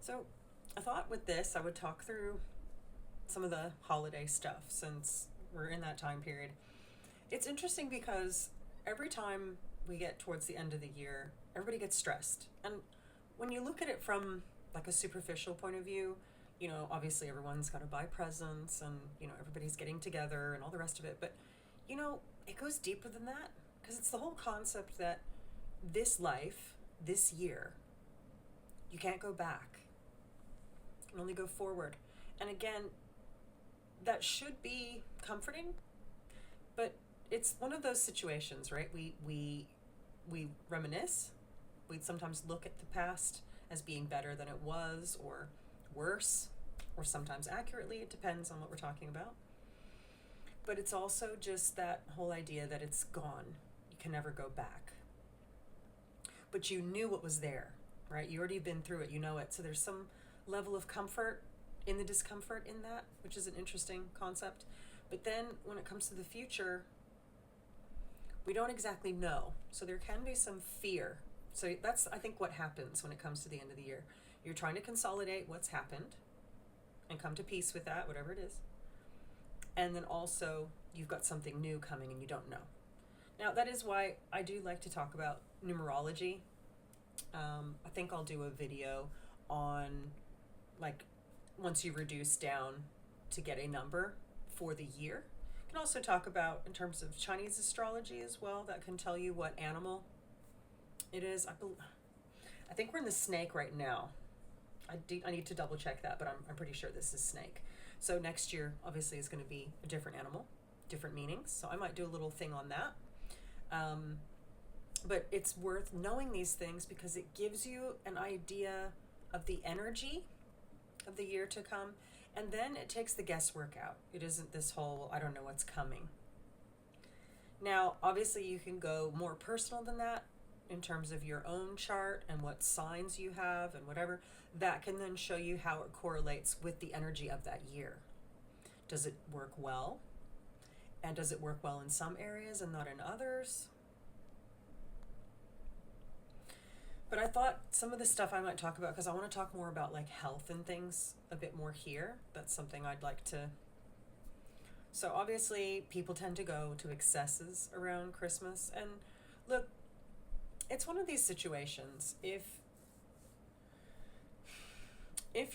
So I thought with this, I would talk through some of the holiday stuff since we're in that time period. It's interesting because every time we get towards the end of the year, everybody gets stressed. And when you look at it from like a superficial point of view, obviously everyone's got to buy presents and, everybody's getting together and all the rest of it. But, it goes deeper than that because it's the whole concept that this life, this year, you can't go back. You can only go forward. And again, that should be comforting, but it's one of those situations, right? We reminisce. We sometimes look at the past as being better than it was, or worse, or sometimes accurately. It depends on what we're talking about. But it's also just that whole idea that it's gone. You can never go back. But you knew what was there, right? You already been through it. You know it. So there's some level of comfort in the discomfort in that, which is an interesting concept. But then when it comes to the future, we don't exactly know. So there can be some fear. So that's, I think, what happens when it comes to the end of the year. You're trying to consolidate what's happened and come to peace with that, whatever it is. And then also you've got something new coming and you don't know. Now, that is why I do like to talk about numerology. I think I'll do a video on, like, once you reduce down to get a number for the year. You can also talk about, in terms of Chinese astrology as well, that can tell you what animal it is. I think we're in the snake right now. I need to double check that, but I'm pretty sure this is snake. So next year, obviously, is going to be a different animal, different meanings. So I might do a little thing on that. But it's worth knowing these things because it gives you an idea of the energy of the year to come. And then it takes the guesswork out. It isn't this whole, I don't know what's coming. Now, obviously, you can go more personal than that in terms of your own chart and what signs you have and whatever. That can then show you how it correlates with the energy of that year. Does it work well? And does it work well in some areas and not in others? But I thought some of the stuff I might talk about, because I want to talk more about like health and things a bit more here. That's something I'd like to. So obviously people tend to go to excesses around Christmas. And look, it's one of these situations. If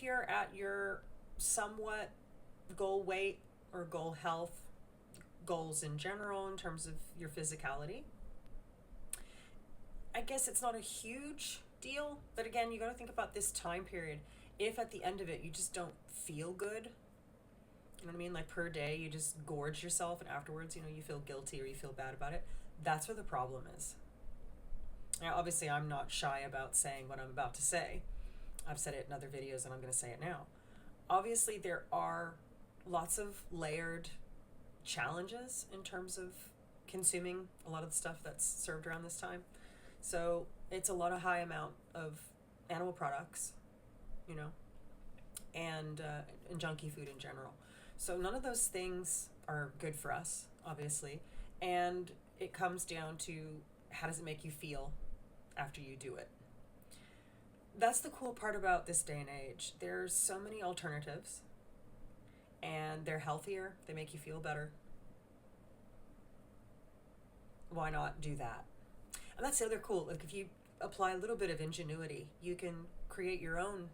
you're at your somewhat goal weight or goal health, goals in general in terms of your physicality, I guess it's not a huge deal. But again, you got to think about this time period. If at the end of it you just don't feel good, you know what I mean? Like per day, you just gorge yourself and afterwards, you feel guilty or you feel bad about it. That's where the problem is. Now, obviously, I'm not shy about saying what I'm about to say. I've said it in other videos and I'm going to say it now. Obviously, there are lots of layered challenges in terms of consuming a lot of the stuff that's served around this time. So it's a lot of high amount of animal products, and junky food in general. So none of those things are good for us, obviously. And it comes down to, how does it make you feel after you do it? That's the cool part about this day and age. There's so many alternatives, and they're healthier. They make you feel better. Why not do that? And that's the other cool. Like, if you apply a little bit of ingenuity, you can create your own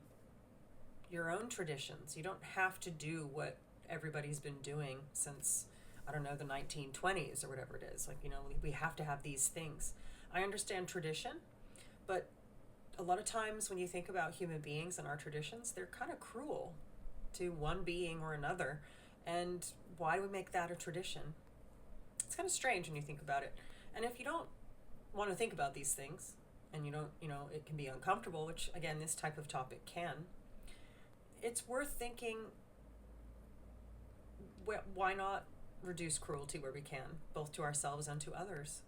traditions. You don't have to do what everybody's been doing since, I don't know, the 1920s or whatever it is. Like, we have to have these things. I understand tradition, but a lot of times when you think about human beings and our traditions, they're kind of cruel to one being or another. And why do we make that a tradition? It's kind of strange when you think about it. And if you don't want to think about these things, and you don't, it can be uncomfortable, which again, this type of topic can, it's worth thinking, why not reduce cruelty where we can, both to ourselves and to others?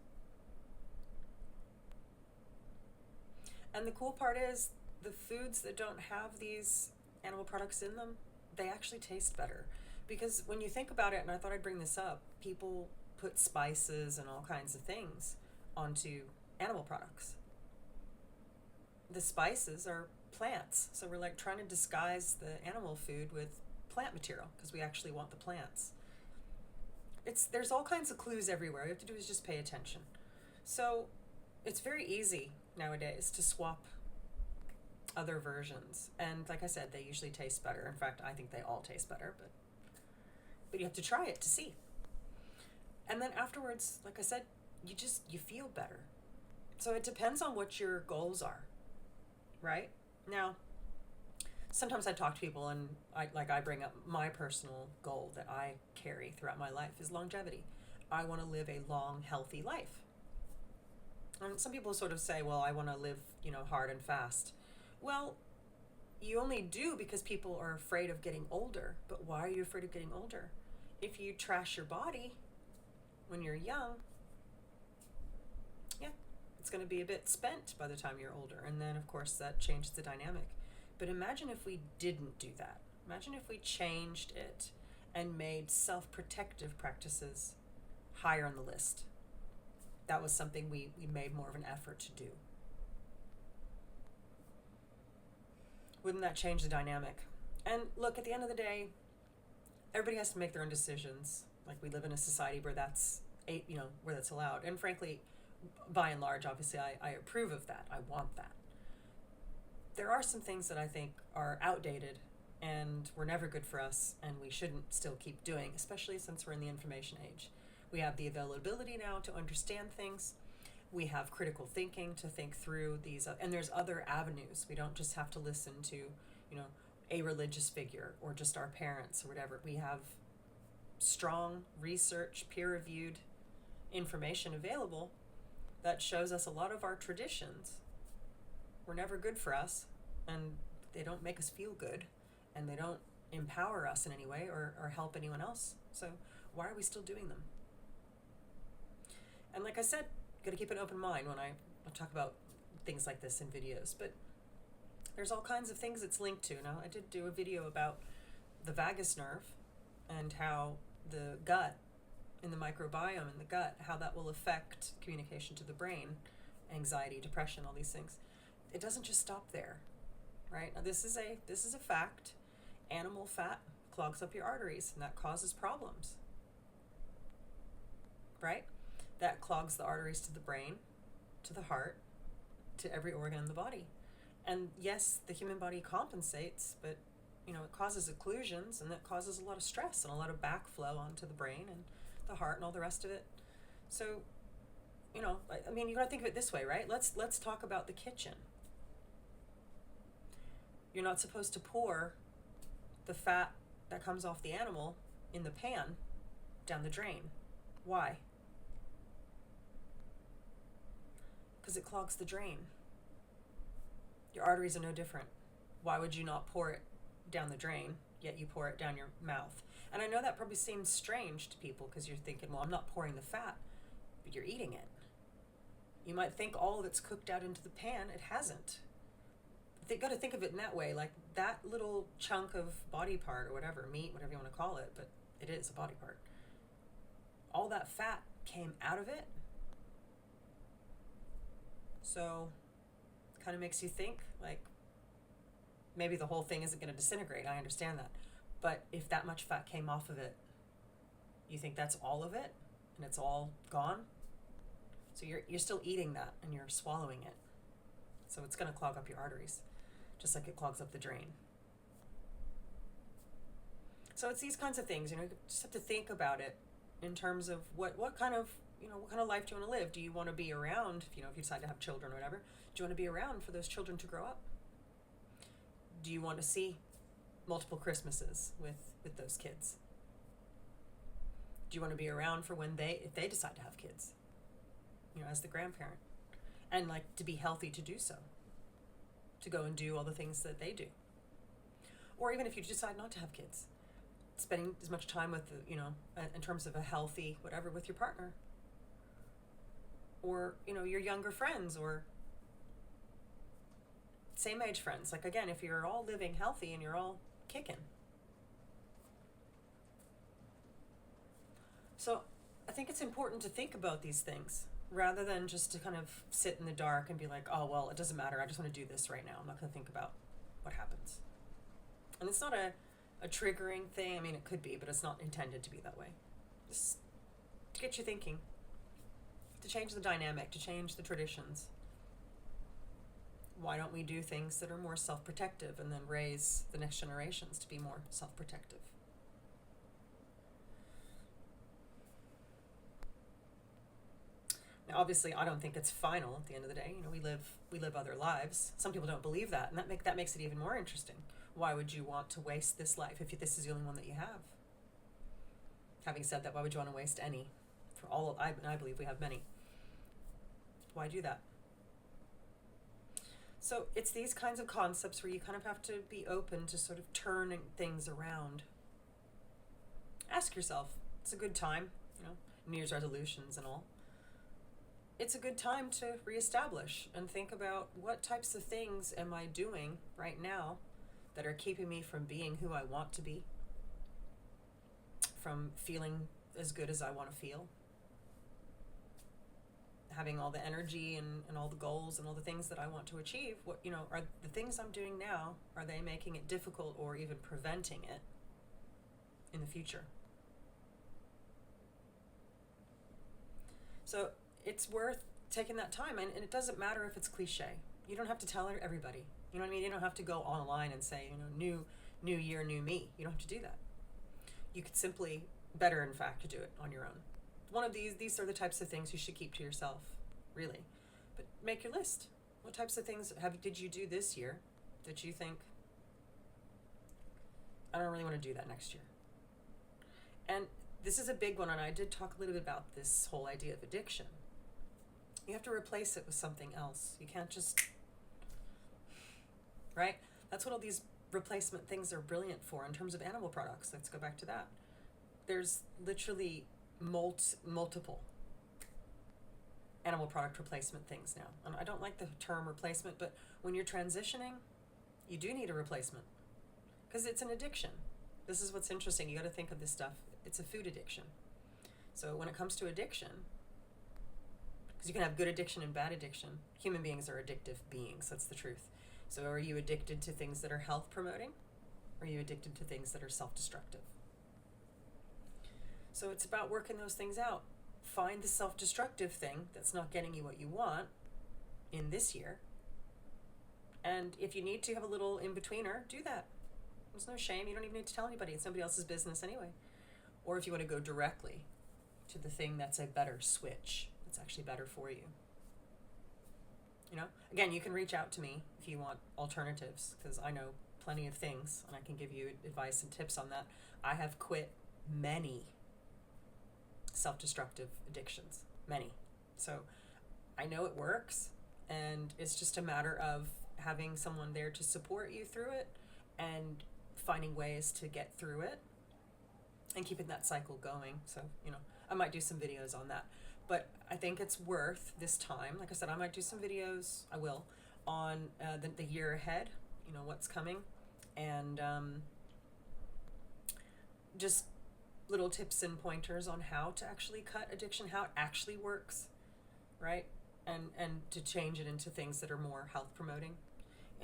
And the cool part is, the foods that don't have these animal products in them, they actually taste better. Because when you think about it, and I thought I'd bring this up, people put spices and all kinds of things onto animal products. The spices are plants. So we're like trying to disguise the animal food with plant material because we actually want the plants. There's all kinds of clues everywhere. All you have to do is just pay attention. So it's very easy nowadays to swap other versions. And like I said, they usually taste better. In fact, I think they all taste better, but you have to try it to see. And then afterwards, like I said, you feel better. So it depends on what your goals are, right? Now, sometimes I talk to people and I bring up my personal goal that I carry throughout my life is longevity. I want to live a long, healthy life. And some people sort of say, well, I want to live, hard and fast. Well, you only do because people are afraid of getting older. But why are you afraid of getting older? If you trash your body when you're young, yeah, it's going to be a bit spent by the time you're older. And then, of course, that changes the dynamic. But imagine if we didn't do that. Imagine if we changed it and made self-protective practices higher on the list. That was something we made more of an effort to do. Wouldn't that change the dynamic? And look, at the end of the day, everybody has to make their own decisions. Like, we live in a society where that's allowed. And frankly, by and large, obviously, I approve of that. I want that. There are some things that I think are outdated and were never good for us, and we shouldn't still keep doing, especially since we're in the information age. We have the availability now to understand things. We have critical thinking to think through these, and there's other avenues. We don't just have to listen to, a religious figure or just our parents or whatever. We have strong research, peer-reviewed information available that shows us a lot of our traditions were never good for us, and they don't make us feel good, and they don't empower us in any way or help anyone else. So why are we still doing them? And like I said, got to keep an open mind when I talk about things like this in videos. But there's all kinds of things it's linked to. Now, I did do a video about the vagus nerve and how the gut, in the microbiome in the gut, how that will affect communication to the brain, anxiety, depression, all these things. It doesn't just stop there, right? Now, this is a fact. Animal fat clogs up your arteries, and that causes problems, right? That clogs the arteries to the brain, to the heart, to every organ in the body. And yes, the human body compensates, but it causes occlusions, and that causes a lot of stress and a lot of backflow onto the brain and the heart and all the rest of it. So, you gotta think of it this way, right? Let's talk about the kitchen. You're not supposed to pour the fat that comes off the animal in the pan down the drain. Why? Because it clogs the drain. Your arteries are no different. Why would you not pour it down the drain, yet you pour it down your mouth? And I know that probably seems strange to people because you're thinking, well, I'm not pouring the fat, but you're eating it. You might think all of it's cooked out into the pan. It hasn't. They got to think of it in that way, like that little chunk of body part or whatever, meat, whatever you want to call it, but it is a body part. All that fat came out of it. So kind of makes you think, like, maybe the whole thing isn't going to disintegrate. I understand that. But if that much fat came off of it, you think that's all of it and it's all gone? So you're still eating that and you're swallowing it. So it's going to clog up your arteries, just like it clogs up the drain. So it's these kinds of things, you just have to think about it in terms of what kind of life do you want to live? Do you want to be around, if you decide to have children or whatever, do you want to be around for those children to grow up? Do you want to see multiple Christmases with those kids? Do you want to be around for if they decide to have kids, as the grandparent, and to be healthy to do so, to go and do all the things that they do? Or even if you decide not to have kids, spending as much time with in terms of a healthy whatever with your partner, or your younger friends, or same age friends. Again, if you're all living healthy and you're all kicking. So I think it's important to think about these things rather than just to kind of sit in the dark and be like, oh, well, it doesn't matter. I just want to do this right now. I'm not going to think about what happens. And it's not a triggering thing. I mean, it could be, but it's not intended to be that way. Just to get you thinking, to change the dynamic, to change the traditions. Why don't we do things that are more self-protective and then raise the next generations to be more self-protective? Now, obviously, I don't think it's final at the end of the day. You know, we live other lives. Some people don't believe that, and that makes it even more interesting. Why would you want to waste this life if this is the only one that you have? Having said that, why would you want to waste any? For all of, I believe we have many. Why do that? So it's these kinds of concepts where you kind of have to be open to sort of turning things around. Ask yourself, it's a good time, you know, New Year's resolutions and all. It's a good time to reestablish and think about what types of things am I doing right now that are keeping me from being who I want to be, from feeling as good as I want to feel, having all the energy and all the goals and all the things that I want to achieve. What, you know, are the things I'm doing now, are they making it difficult or even preventing it in the future? So it's worth taking that time, and it doesn't matter if it's cliche. You don't have to tell everybody. You know what I mean? You don't have to go online and say, you know, new year, new me. You don't have to do that. You could simply, better in fact, to do it on your own. One of these are the types of things you should keep to yourself, really. But make your list. What types of things did you do this year that you think, I don't really want to do that next year? And this is a big one, and I did talk a little bit about this whole idea of addiction. You have to replace it with something else. You can't just, right? That's what all these replacement things are brilliant for in terms of animal products. Let's go back to that. There's literally multiple animal product replacement things now. And I don't like the term replacement, but when you're transitioning, you do need a replacement because it's an addiction. This is what's interesting. You got to think of this stuff. It's a food addiction. So when it comes to addiction, because you can have good addiction and bad addiction. Human beings are addictive beings. That's the truth. So are you addicted to things that are health promoting? Or are you addicted to things that are self-destructive? So it's about working those things out. Find the self-destructive thing that's not getting you what you want in this year. And if you need to have a little in-betweener, do that. There's no shame. You don't even need to tell anybody. It's somebody else's business anyway. Or if you want to go directly to the thing that's a better switch, it's actually better for you. You know, again, you can reach out to me if you want alternatives, because I know plenty of things and I can give you advice and tips on that. I have quit many self-destructive addictions, many. So I know it works, and it's just a matter of having someone there to support you through it and finding ways to get through it and keeping that cycle going. So, you know, I might do some videos on that. But I think it's worth this time. Like I said, I might do some videos, I will, on the year ahead, you know, what's coming. And just little tips and pointers on how to actually cut addiction, how it actually works, right? And to change it into things that are more health promoting.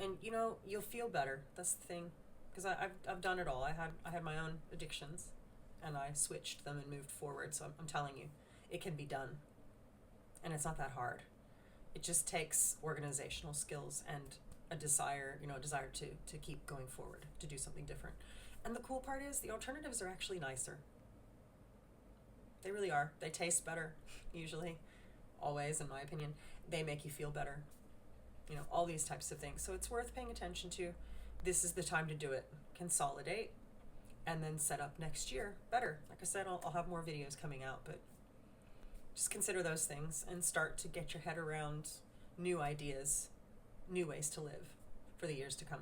And, you know, you'll feel better. That's the thing. Because I've done it all. I had my own addictions, and I switched them and moved forward. So I'm telling you, it can be done. And it's not that hard. It just takes organizational skills and a desire to keep going forward, to do something different. And the cool part is the alternatives are actually nicer. They really are. They taste better, usually, always, in my opinion. They make you feel better. You know, all these types of things. So it's worth paying attention to. This is the time to do it. Consolidate, and then set up next year better. Like I said, I'll have more videos coming out, but just consider those things and start to get your head around new ideas, new ways to live for the years to come.